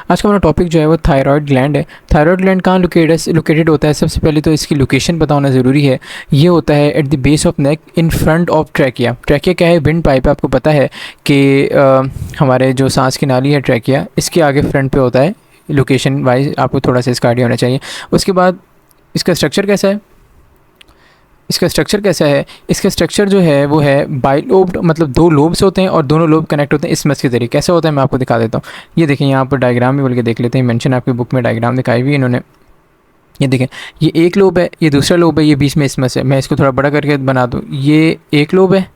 आज का हमारा टॉपिक जो है वो थायराइड ग्लैंड है। थायराइड ग्लैंड कहाँ लोकेटेड होता है? सबसे पहले तो इसकी लोकेशन पता होना ज़रूरी है। ये होता है at the base of neck in front of trachea. Trachea क्या है? विंड पाइप है। आपको पता है कि हमारे जो सांस की नाली है ट्रैकिया, इसके आगे फ्रंट पे होता है। लोकेशन वाइज आपको थोड़ा सा इसका आइडिया होना चाहिए। उसके बाद इसका स्ट्रक्चर कैसा है? इसका स्ट्रक्चर जो है वो है बाइलोब्ड, मतलब दो लोब्स होते हैं और दोनों लोब कनेक्ट होते हैं इसमस के जरिए। कैसे होता है मैं आपको दिखा देता हूँ। ये देखें, यहाँ पर डायग्राम भी बोल के देख लेते हैं। मेंशन आपकी बुक में डायग्राम दिखाई हुई इन्होंने। ये देखें, ये एक लोब है, ये दूसरा लोब है, ये बीच में इसमस है। मैं इसको थोड़ा बड़ा करके बना दूँ। ये एक लोब है,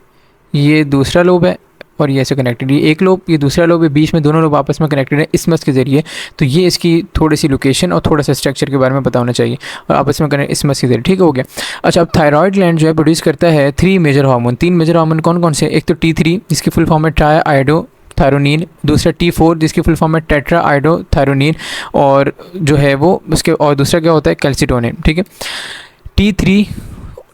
ये दूसरा लोब है और ये ऐसे कनेक्टेड। ये एक लोब, ये दूसरा लोब है, बीच में दोनों लोब आपस में कनेक्टेड है इसमस के ज़रिए। तो ये इसकी थोड़ी सी लोकेशन और थोड़ा सा स्ट्रक्चर के बारे में पता होना चाहिए और आपस में कनेक्ट इसमस के ज़रिए। ठीक हो गया। अच्छा, अब थायराइड ग्लैंड जो है प्रोड्यूस करता है 3 मेजर हार्मोन। 3 मेजर हार्मोन कौन कौन से? एक तो T3 जिसकी फुल फॉर्म है ट्राई आयोडो थायरोनिन, दूसरा T4 जिसकी फुल फॉर्म है टेट्रा आयोडो थायरोनिन, और जो है वो उसके, और दूसरा क्या होता है? कैल्सिटोनिन। ठीक है, T3,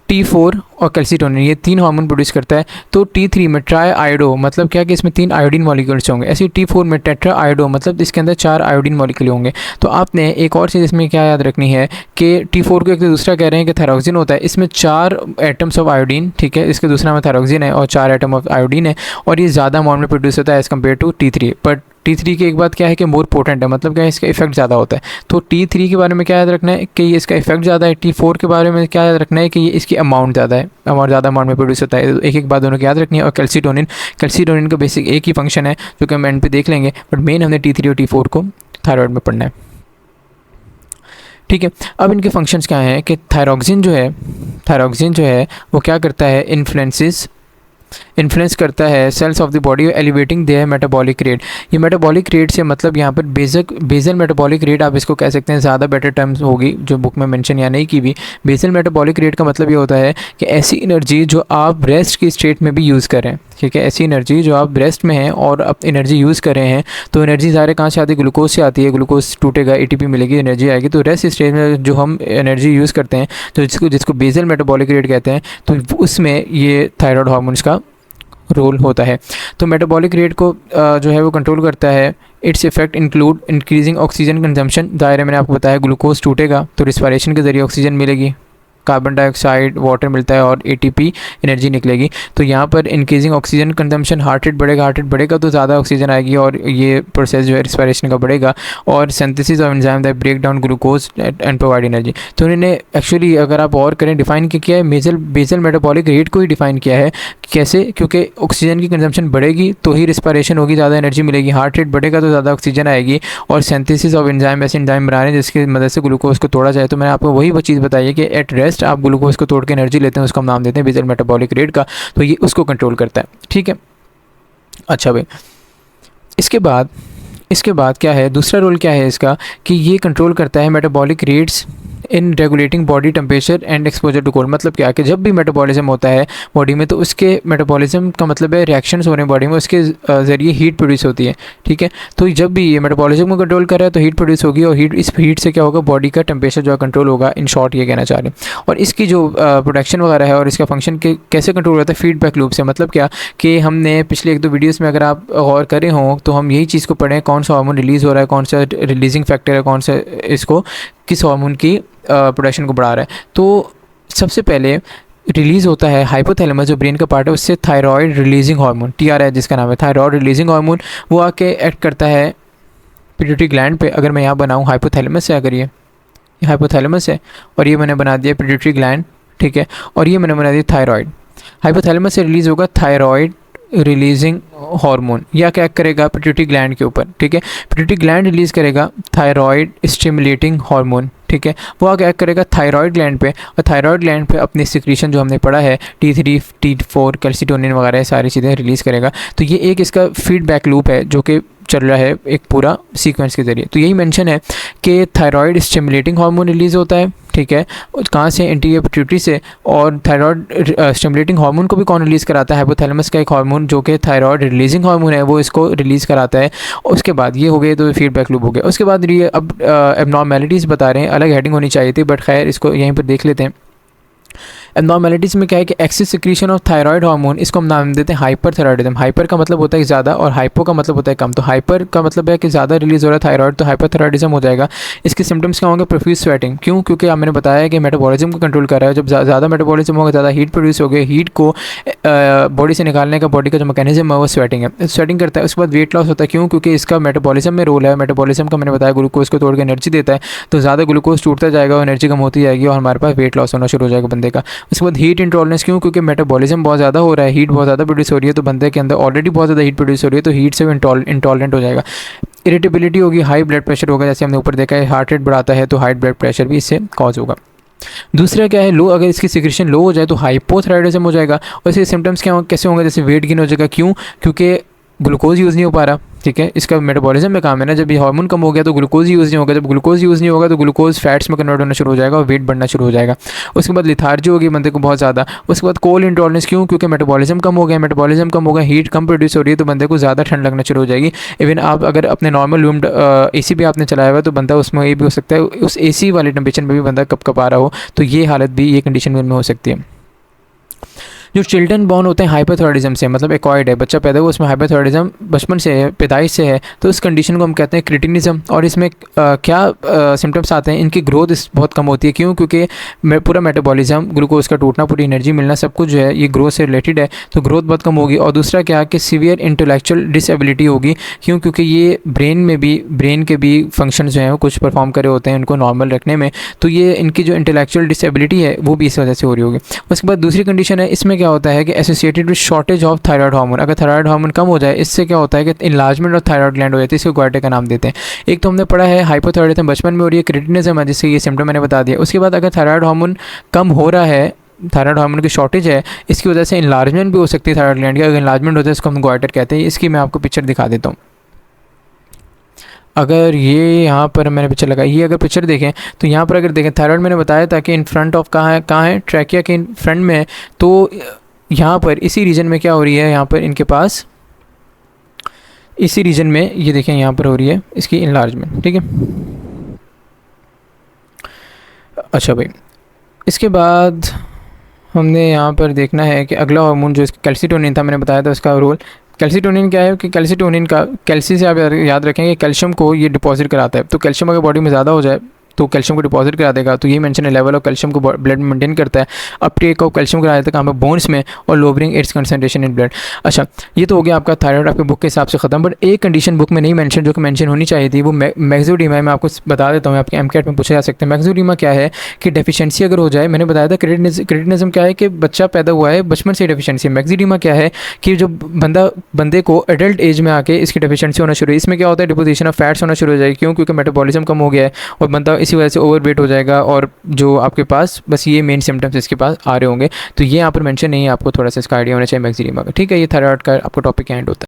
T4 और कैल्सिटोनिन, ये 3 हार्मोन प्रोड्यूस करता है। तो T3 में ट्राई आयोडो मतलब क्या कि इसमें 3 आयोडीन मॉलिक्यूल्स होंगे। ऐसे T4 में टेट्रा आयोडो मतलब इसके अंदर 4 आयोडीन मॉलिक्यूल होंगे। तो आपने एक और चीज़ इसमें क्या याद रखनी है कि T4 को एक तो दूसरा कह रहे हैं कि थायरोक्सिन होता है। इसमें 4 एटम्स ऑफ आयोडीन, ठीक है, इसके दूसरा में थायरोक्सिन है और 4 एटम ऑफ आयोडीन है, और ये ज़्यादा अमाउंट में प्रोड्यूस होता है as compare to T3। But T3 की एक बात क्या है कि मोर पोटेंट है, मतलब क्या है, इसका इफेक्ट ज़्यादा होता है। तो T3 के बारे में क्या याद रखना है कि ये इसका इफेक्ट ज़्यादा है। T4 के बारे में क्या याद रखना है कि ये इसकी अमाउंट ज़्यादा है, ज़्यादा अमाउंट में प्रोड्यूस होता है। एक एक बात दोनों की याद रखनी है। और कैल्सिटोनिन का बेसिक एक ही फंक्शन है जो कि हम एंड पे देख लेंगे, बट मेन हमने T3 और T4 को थायराइड में पढ़ना है। ठीक है, अब इनके फंक्शंस क्या हैं कि थायरोक्सिन जो है वो क्या करता है? इन्फ्लुएंस करता है cells of the body elevating their metabolic rate. ये मेटाबॉलिक रेट से मतलब यहाँ पर बेसल मेटाबॉलिक रेट आप इसको कह सकते हैं, ज़्यादा बेटर टर्म्स होगी जो बुक में मेंशन या नहीं की भी। बेसल मेटाबॉलिक रेट का मतलब ये होता है कि ऐसी एनर्जी जो आप रेस्ट की स्टेट में भी यूज़ करें। ठीक है, ऐसी एनर्जी जो आप रेस्ट में हैं और अब एनर्जी यूज़ कर रहे हैं, तो एनर्जी ज़ाहिर कहाँ से आती है? ग्लूकोज से आती है। ग्लूकोज टूटेगा, ATP मिलेगी, एनर्जी आएगी। तो रेस्ट स्टेज में जो हम एनर्जी यूज़ करते हैं, तो जिसको बेसल मेटाबॉलिक रेट कहते हैं, तो उसमें ये थायराइड हार्मोन्स का रोल होता है। तो मेटाबॉलिक रेट को जो है वो कंट्रोल करता है। Its effect include increasing oxygen consumption. दायरे मैंने आपको बताया ग्लूकोज टूटेगा तो रिस्पायरेशन के ज़रिए ऑक्सीजन मिलेगी, कार्बन डाइऑक्साइड, वाटर मिलता है और ATP एनर्जी निकलेगी। तो यहाँ पर increasing oxygen consumption, heart rate बढ़ेगा तो ज़्यादा ऑक्सीजन आएगी और ये प्रोसेस जो है रिस्पायरेशन का बढ़ेगा। और synthesis of enzyme that break down glucose and provide energy. तो इन्होंने एक्चुअली अगर आप और करें डिफाइन किया है, बेसल मेटाबॉलिक रेट को ही डिफाइन किया है। कैसे? क्योंकि ऑक्सीजन की कंजम्पशन बढ़ेगी तो ही रिस्पायरेशन होगी, ज़्यादा एनर्जी मिलेगी। हार्ट रेट बढ़ेगा तो ज़्यादा ऑक्सीजन आएगी और सिंथेसिस ऑफ एंजाइम, ऐसे एंजाइम बना रहे हैं जिसकी मदद से ग्लूकोज को तोड़ा जाए। तो मैंने आपको वही चीज़ बताई है कि एट रेस्ट आप ग्लूकोज को तोड़ के एनर्जी लेते हैं, उसका हम नाम देते हैं बेसल मेटाबॉलिक रेट का। तो ये उसको कंट्रोल करता है। ठीक है, अच्छा भाई, इसके बाद क्या है? दूसरा रोल क्या है इसका कि ये कंट्रोल करता है metabolic rates in regulating body temperature and exposure to cold. मतलब क्या कि जब भी मेटाबॉलिज्म होता है बॉडी में, तो उसके मेटाबॉलिज्म का मतलब है रिएक्शंस हो रहे हैं बॉडी में, उसके ज़रिए हीट प्रोड्यूस होती है। ठीक है, तो जब भी ये मेटाबॉलिज्म को कंट्रोल कर रहा है तो हीट प्रोड्यूस होगी और इस हीट से क्या होगा? बॉडी का टेम्परेचर जो है कंट्रोल होगा। इन शॉर्ट ये कहना चाह रहे हैं। और इसकी जो प्रोडक्शन वगैरह है और इसका फंक्शन कैसे कंट्रोल होता है? फीडबैक लूप से। मतलब क्या कि हमने पिछले 1-2 वीडियोज़ में अगर आप गौर करें हों तो हम यही चीज़ को पढ़ें, कौन सा हार्मोन रिलीज़ हो रहा है, कौन सा रिलीजिंग फैक्टर है, कौन सा इसको किस हार्मोन की प्रोडक्शन को बढ़ा रहा है। तो सबसे पहले रिलीज़ होता है हाइपोथैलेमस, जो ब्रेन का पार्ट है, उससे थायराइड रिलीजिंग हार्मोन, TRH जिसका नाम है, थायराइड रिलीजिंग हार्मोन, वो आके एक्ट करता है पिट्यूटरी ग्लैंड पे। अगर मैं यहाँ बनाऊँ हाइपोथैलेमस है, अगर ये हाइपोथैलेमस है और ये मैंने बना दिया पिट्यूटरी ग्लैंड, ठीक है, और ये मैंने बना दिया थायराइड। हाइपोथैलेमस से रिलीज़ होगा थायराइड रिलीजिंग हार्मोन, या क्या करेगा? पिट्यूटरी ग्लैंड के ऊपर। ठीक है, पिट्यूटरी ग्लैंड रिलीज़ करेगा थायराइड स्टिमुलेटिंग हार्मोन। ठीक है, वो क्या करेगा? थायराइड ग्लैंड पे, और थायराइड ग्लैंड पे अपनी सिक्रीशन जो हमने पढ़ा है T3, T4, कैल्सिटोनिन वगैरह सारी चीज़ें रिलीज़ करेगा। तो ये एक इसका फीडबैक लूप है जो कि चल रहा है एक पूरा सीक्वेंस के ज़रिए। तो यही मेंशन है कि थायराइड स्टिमुलेटिंग हार्मोन रिलीज़ होता है। ठीक है, कहाँ से? एंटीरियर पिट्यूटरी से। और थायराइड स्टिमुलेटिंग हार्मोन को भी कौन रिलीज़ कराता है? हाइपोथैलेमस का एक हार्मोन जो कि थायराइड रिलीजिंग हार्मोन है, वो इसको रिलीज़ कराता है। उसके बाद ये हो गए, तो फीडबैक लूप हो गया। उसके बाद ये अब एबनॉर्मेलिटीज़ बता रहे हैं, अलग हेडिंग होनी चाहिए थी, बट खैर इसको यहीं पर देख लेते हैं। एबनॉर्मेलिटीज़ में क्या है कि excess secretion of thyroid hormone, इसको हम नाम देते हैं हाइपरथायराइडिज्म। हाइपर का मतलब होता है ज़्यादा और हाइपो का मतलब होता है कम। तो हाइपर का मतलब है कि ज़्यादा रिलीज हो रहा है थायराइड, तो हाइपरथायराइडिज्म हो जाएगा। इसके सिम्टम्स क्या होंगे? Profuse sweating. क्यों? क्योंकि मैंने बताया कि मेटाबॉलिज्म को कंट्रोल कर रहा है। जब ज़्यादा मेटाबॉलिज्म होगा, ज़्यादा हीट प्रोड्यूस होगी, हीट को बॉडी से निकालने का बॉडी का जो मैकेनिज्म है वो स्वेटिंग है, स्वेटिंग करता है। उसके बाद वेट लॉस होता है। क्यों? क्योंकि इसका मेटाबॉलिज्म में रोल है। मेटाबॉलिज्म का मैंने बताया ग्लूकोज को तोड़ के एनर्जी देता है, तो ज़्यादा ग्लूकोज टूटता जाएगा और एनर्जी कम होती जाएगी और हमारे पास वेट लॉस होना शुरू हो जाएगा बंदे का। उसके बाद हीट इंटॉलरेंस। क्यों? क्योंकि मेटाबॉलिज्म बहुत ज़्यादा हो रहा है, हीट बहुत ज़्यादा प्रोड्यूस हो रही है, तो बंदे के अंदर ऑलरेडी बहुत ज़्यादा हीट प्रोड्यूस हो रही है, तो हीट से वो इंटॉलरेंट हो जाएगा। इरिटेबिलिटी होगी, हाई ब्लड प्रेशर होगा, जैसे हमने ऊपर देखा है हार्ट रेट बढ़ाता है तो हाई ब्लड प्रेशर भी इससे कॉज होगा। दूसरा क्या है? लो, अगर इसकी सिक्रेशन लो हो जाए तो हाइपोथायराइडिज्म हो जाएगा। और इसके सिम्टम्स क्या कैसे होंगे? जैसे वेट गेन हो जाएगा। क्यों? क्योंकि ग्लूकोज यूज़ नहीं हो पा रहा, ठीक है, इसका मेटाबॉलिज्म में काम है ना। जब ये हार्मोन कम हो गया तो ग्लूकोज यूज़ नहीं होगा, जब ग्लूकोज यूज़ नहीं होगा तो ग्लूकोज फैट्स में कन्वर्ट होना शुरू हो जाएगा और वेट बढ़ना शुरू हो जाएगा। उसके बाद लिथार्जी होगी बंदे को बहुत ज़्यादा। उसके बाद कोल्ड इंटॉलरेंस। क्यों? क्योंकि मेटाबॉलिज्म कम हो गया, मेटाबॉलिज्म कम हो गया, हीट कम प्रोड्यूस हो रही है, तो बंदे को ज़्यादा ठंड लगना शुरू हो जाएगी। इवन आप अगर अपने नॉर्मल रूम AC भी आपने चलाया हुआ है तो बंदा उसमें ये भी हो सकता है उस AC वाले टेम्परेचर में भी बंदा कप आ रहा हो, तो ये हालत भी, ये कंडीशन में हो सकती है। जो चिल्ड्रन बॉर्न होते हैं हाइपोथायराइडिज्म से, मतलब एक्वायर्ड है, बच्चा पैदा हुआ उसमें हाइपोथायराइडिज्म बचपन से है, पैदाइश से है, तो इस कंडीशन को हम कहते हैं क्रिटिनिज्म। और इसमें क्या सिम्टम्स आते हैं? इनकी ग्रोथ बहुत कम होती है। क्यों? क्योंकि पूरा मेटाबॉलिज्म, ग्लूकोज का टूटना, पूरी एनर्जी मिलना, सब कुछ जो है ये ग्रोथ से रिलेटेड है, तो ग्रोथ बहुत कम होगी। और दूसरा क्या कि सीवियर इंटेलेक्चुअल डिसेबिलिटी होगी। क्यों? क्योंकि ये ब्रेन के भी फंक्शन जो हैं वो कुछ परफॉर्म करे होते हैं उनको नॉर्मल रखने में, तो ये इनकी जो इंटेलेक्चुअल डिसेबिलिटी है वो भी इस वजह से हो रही होगी। उसके बाद दूसरी कंडीशन है, इसमें क्या होता है कि associated with shortage of thyroid hormone. अगर थायराइड हार्मोन कम हो जाए, इससे क्या होता है कि इनलार्जमेंट ऑफ थायराइड ग्लैंड हो जाती है, इसको गोइटर का नाम देते हैं। एक तो हमने पढ़ा है हाइपोथायराइडिज्म बचपन में हो रही है, क्रिटिनिज्म है जिससे ये सिम्टम मैंने बता दिया। उसके बाद अगर थायराइड हार्मोन कम हो रहा है, थायराइड हार्मोन की शॉर्टेज है, इसकी वजह से इनलार्जमेंट भी हो सकती है थायराइड ग्लैंड की। अगर इनलार्जमेंट होता है इसको हम गोइटर कहते हैं। इसकी मैं आपको पिक्चर दिखा देता हूँ। अगर ये यहाँ पर मैंने पिक्चर लगाई, ये अगर पिक्चर देखें तो यहाँ पर अगर देखें थायराइड मैंने बताया था कि इन फ्रंट ऑफ कहाँ है ट्रैकिया के इन फ्रंट में है, तो यहाँ पर इसी रीजन में क्या हो रही है, यहाँ पर इनके पास इसी रीजन में ये देखें यहाँ पर हो रही है इसकी इनलार्जमेंट, ठीक है। अच्छा भाई, इसके बाद हमने यहाँ पर देखना है कि अगला हार्मोन जो इसका कैल्सिटोनिन था, मैंने बताया था उसका रोल। कैल्सिटोनिन क्या है कि कैल्सिटोनिन का, कैल्सी से आप याद रखेंगे कैल्शियम को ये डिपॉजिट कराता है। तो कैल्शियम अगर बॉडी में ज़्यादा हो जाए तो कैल्शियम को डिपॉजिट करा देगा, तो ये मेंशन है लेवल ऑफ कैल्शियम को ब्लड में मेंटेन करता है, अपटेक ऑफ कैल्शियम करा देता है कहाँ पर, बोन्स में, और lowering it's concentration in blood. अच्छा, ये तो हो गया आपका थायराइड आपके बुक के हिसाब से ख़त्म। बट एक कंडीशन बुक में नहीं मेंशन जो कि मेंशन होनी चाहिए थी, वो मैक्सोडीमा है। मैं आपको बता देता हूँ, आपके एमकेट में पूछे जा सकते हैं। मैक्सोडीमा क्या है कि डेफिशिएंसी अगर हो जाए, मैंने बताया था क्रिटिनिज्म क्या है कि बच्चा पैदा हुआ है बचपन से डेफिशिएंसी। मैक्सोडीमा क्या है कि जो बंदे को एडल्ट एज में आके इसकी डेफिशिएंसी होना शुरू है। इसमें क्या होता है, डिपोजिशन ऑफ फैट्स होना शुरू हो जाएगी। क्यों? क्योंकि मेटाबॉलिज्म कम हो गया है और बंदा इसी वजह से ओवरवेट हो जाएगा, और जो आपके पास बस ये मेन सिम्टम्स इसके पास आ रहे होंगे। तो ये यहाँ पर मेंशन नहीं है, आपको थोड़ा सा इसका आइडिया होना चाहिए मैक्सोडीमा का, ठीक है। ये थायराइड का आपको टॉपिक एंड होता है।